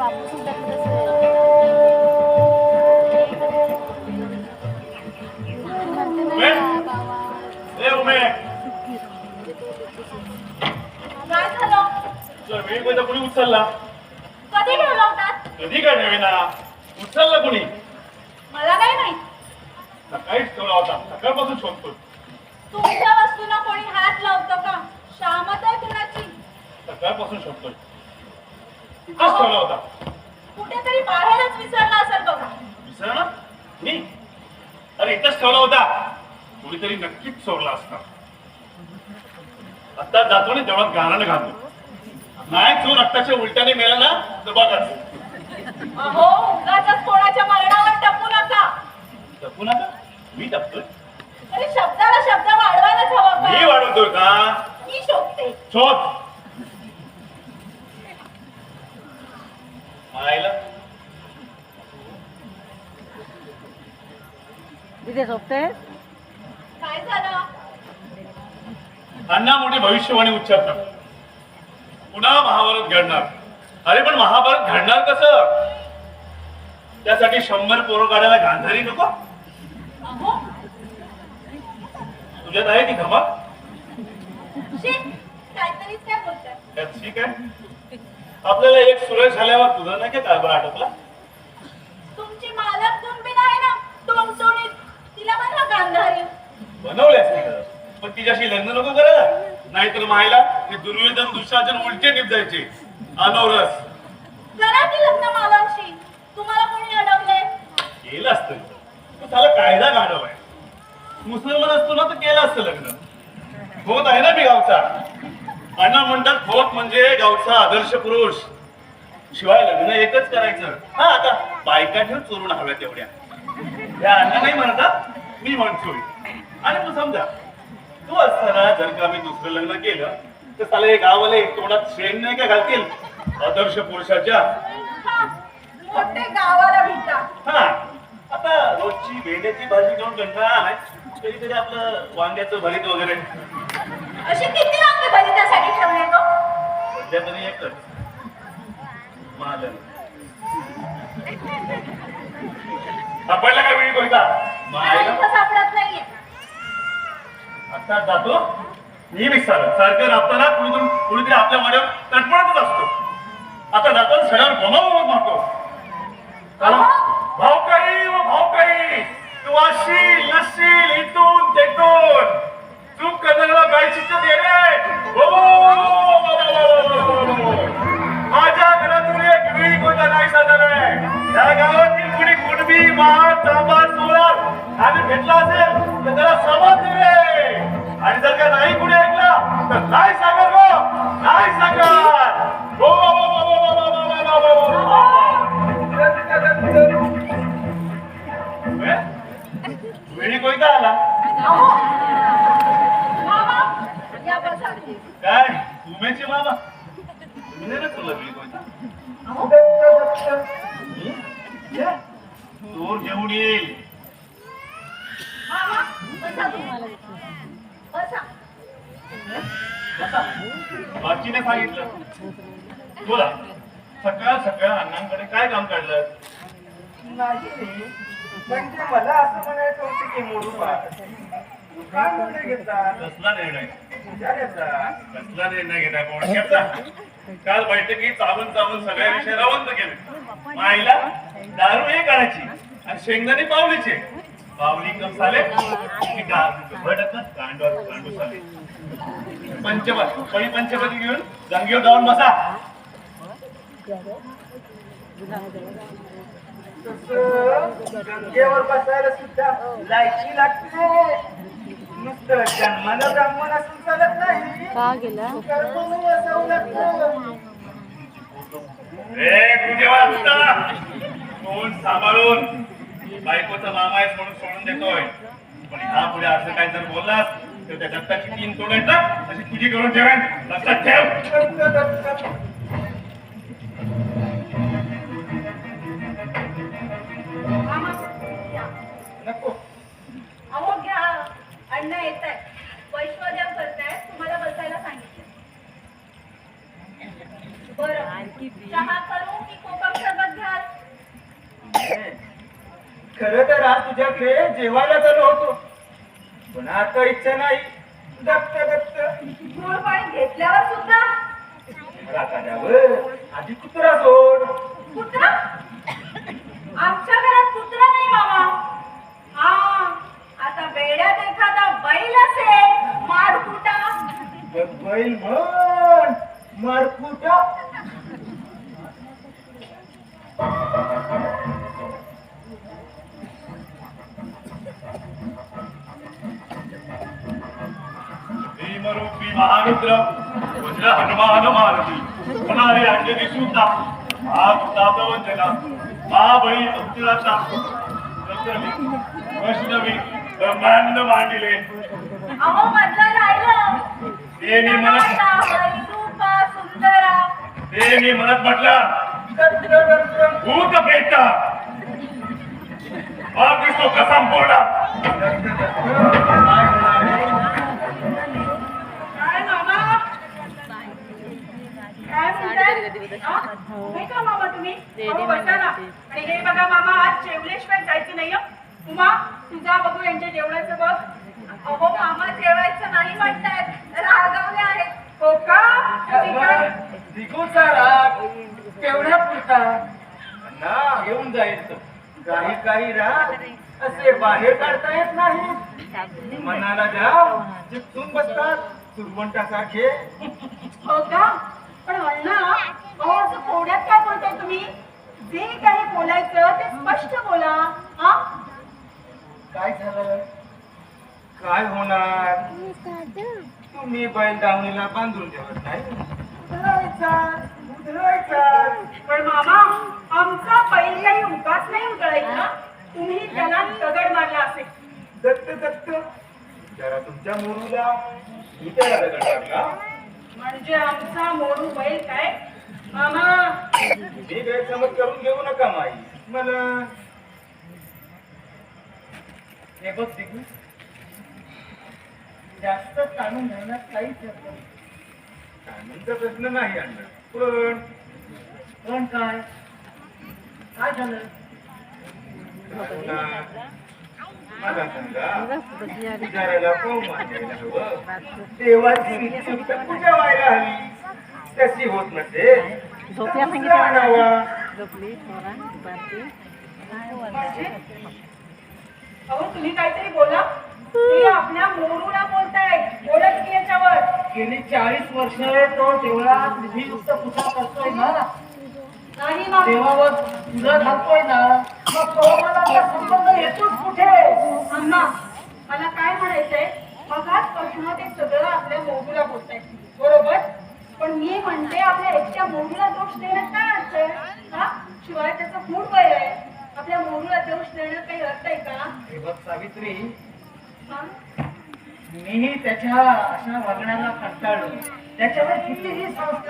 बाबू सुद्धा ए उमे काय झालं? तुझा वेळ कोणता कोणी उचलला? कधी ठेवला होतात? कधी काय नवीना उचलला कोणी? मला काय माहित. सकाळीच ठेवला होता, सकाळपासून शोधतोय. तुमच्या वस्तूंना कोणी हात लावतं का? शामत आहे कुणाची? सकाळपासून शोधतोय. इथंच ठेवला होता. कुठेतरी बाहेरच विसरला असेल बघा. विसरणार? मी? अरे इथंच ठेवला होता. कोणीतरी नक्कीच चोरला असता. आता जातो आणि तेवढ्यात गाणं घालतो. नाही चोर रक्ताच्या उलट्याने मेला ना तर बघाच. अहो उगाचच कोणाच्या मरणावर टपू नका. टपू नका? मी टपतोय? तरी शब्दाला शब्द वाढवायलाच हवा का? मी वाढवतोय का? मी शोधते. शोध. आईला तिथे झोपते. काय झालं? अण्णा मोठी भविष्यवाणी उच्चारतात. पुन्हा महाभारत घडणार. अरे पण महाभारत घडणार कसं? त्यासाठी 100 पोरं काढायला गांधारी नको? अहो तुझ्यात आहे ती धमक? शी, काहीतरीच काय बोलताय. त्यात ठीक आहे. आपल्याला एक सुरेश झाल्यावर तुझा नाही का कारभार आटोपला? तुमची मालक कुणबीन आहे ना टोणटोणीत, तिला म्हणा गांधारी. बनवले असते का? पण तिच्याशी लग्न नको करायला. नाहीतर मायला ते दुर्योधन दुःशासन उलटे निपजायचे. अनवरस करा की लग्न मालांशी. तुम्हाला कोणी अडवले? केलं असतं. तो त्याला कायदा गाढव आहे. मुसलमान असतो ना तर केलं असतं लग्न. होत आहे ना मी गावचा. अण्णा म्हणतात फोत म्हणजे गावचा आदर्श पुरुष. शिवाय लग्न एकच करायचं. हा आता बायका ठेव चोरून हव्या तेवढ्या. त्या अण्णा नाही म्हणतात, मी म्हणतोय. आणि तू समजा तू असताना जर का मी दुसरं लग्न केलं तर त्याला हे गावाला तोंडात शेण नाही का घालतील आदर्श पुरुषाच्या? हा, मोठे गावाला भीता. हा आता रोजची भेंड्याची भाजी घेऊन कंटाळा आलाय. कधीतरी आपलं वांग्याचं भरीत वगैरे. अशी किती वांगे भरी त्यासाठी ठेवले तो? सध्या तरी एकच महाजन. सापडला काय वेळी कोणता? मला इथं सापडत नाहीये. आता जातो नेहमी सारखं राबताना कुणीतरी आपल्या वाड्यावर तडपडतच असतो. आता जातो सगळ्यावर बोलावं मारतो. भावकाई व भावकाई तू अशी लसशील इथून तेथून. चूक करणाऱ्याला प्रायश्चित्त दे रे. माझ्या घरातून एक वेळी कोणता नाही साधलाय. त्या गावातील कुणी कुणबी महार तांबा चोरात आणि भेटला असेल तर त्याला समज दे रे. आणि जर का नाही कुणी ऐकला तर नाही सांगत गो, नाही सांगत. वेळी कोणता आला? मामा, या बसा. काय उमेचे मामा? तुला वेळी कोणता? चोर घेऊन येईल. मामा, बसा तुम्हाला. बसा. बाचीने सांगितलं. बोला सकाळ सकाळ अण्णांकडे काय काम काढलं? नाही म्हणजे मला असं म्हणायचं होतं की मोरूबा काय निर्णय घेतला? कसला निर्णय? तुझ्या घेतला. कसला निर्णय घेताय बोडक्याचा? काल बैठकीत चावून चावून सगळ्या विषय रवंत केले. माईला दारू एक आणायची आणि शेंगदाणे पावलीचे. पावली कम झाले की गांडू झाले. पंचपती घेऊन जांगेवर जाऊन बसा. गंगेवर बसायला सुद्धा लायकी लागते. नुसतं जन्माला ब्राह्मण असून चालत नाही. का गेला? कर्मही असावं लागतं. तोंड सांभाळून. बायकोचा मामा आहेस म्हणून सोडून देतोय. पण ह्या पुढे असं काय जर बोललास तर त्या दत्ताची 3 तोंड आहेत ना अशी तुझी करून ठेवेन. लक्षात ठेव. मामा, या. नको अहो घ्या. अण्णा येत आहे. वैश्वदेव करताय. तुम्हाला बसायला सांगितलं. बरं चहा करू की कोकम खरं तर आज तुझ्याकडे जेवायला चालू होतो, पण आता इच्छा नाही. दत्त दत्त मूळ पाणी घेतल्यावर सुद्धा राखाड्यावर आधी कुत्रा सोड. कुत्रा? आमच्या घरात कुत्रा नाही मामा. हा, आता बेड्यात एखादा बैल असेल, मारकुटा. बैल म्हण, मारकुटा. भीमरूपी महारुद्र वज्र हनुमान मारुती होणारे अंजनी सुद्धा हा प्रवंचना महाबळी पुत्राचा वैष्णवी ब्रह्मांड मांडिले. अहो मधलं राहिलं. ते मी म्हणत रूपा सुंदरा. ते मी म्हणत म्हटलं दत्त दत्त भूत पेटा बाप दिसतो कसा पोडा. दत्त दत्त काय होणार रे? काय मामा? काय म्हणताय? हा? हे का मामा तुम्ही? अहो, बसा ना. आणि हे बघा मामा, आज जेवल्याशिवाय जायचं नाही हं. उमा, तुझा बघू यांच्या जेवणाचं बघ. अहो मामा, जेवायचं नाही म्हणतायत, रागावले आहेत. हो का? ठीक आहे. दिगूचा राग तेवढ्या पुरता ना येऊन जायचं. काही काही राग असे बाहेर काढता येत नाही. मनाला द्या चिपटून बसतात सुरवंटासारखे. हो का? पण अण्णा, अहो असं थोड्यात काय बोलताय तुम्ही? जे काही बोलायचं ते स्पष्ट बोला. हा? काय झालं? काय होणार? तुम्ही बैल दावणीला बांधून ठेवत नाही. उधळायचा. पण मामा, आमचा बैल काही उगाच नाही उधळायचा. तुम्ही त्याला दगड मारला असेल. दत्त दत्त जरा तुमच्या मोरूला मी त्याला दगड लागला. म्हणजे आमचा मोरू बैल काय? मामा, मी गैरसमज करून घेऊ नका माई. मला हे बघ दिगू, जास्त ताणून घेण्यात काहीच अर्थ नाही. ताणूनचा प्रश्न नाही आणला, पण काय काय झालं? मला सांगा, पुजाऱ्याला पाहून मागायला हवं. देवाची निश्चित पूजा व्हायला हवी. तशी होत नसेल झोपल्या तर दुसरा आणावा. झोपली थोडा दुपारची म्हणजे? अहो तुम्ही काहीतरी बोला. ते आपल्या मोरूला बोलताय. बोला तुम्ही याच्यावर. गेली 40 वर्ष तो देवळात निधीयुक्त पूजा करतोय ना. नाही मामा. देवावर तुझा घालतोय ना. मग तो मला संबंध येतोच कुठे? अण्णा, मला काय म्हणायचंय, मगाचपासून ते सगळं आपल्या मोरूला बोलताय, बरोबर? पण मी म्हणते, आपल्या एकट्या मोरूला दोष देण्यात काय अर्थ आहे? हा? शिवाय त्याचं मूळ वय आहे. आपल्या मोरूला दोष देण्यात काही अर्थ आहे का? हे बघ सावित्री, हा? मीही त्याच्या अशा वागण्याला कंटाळलो. त्याच्यावर कितीही संस्कार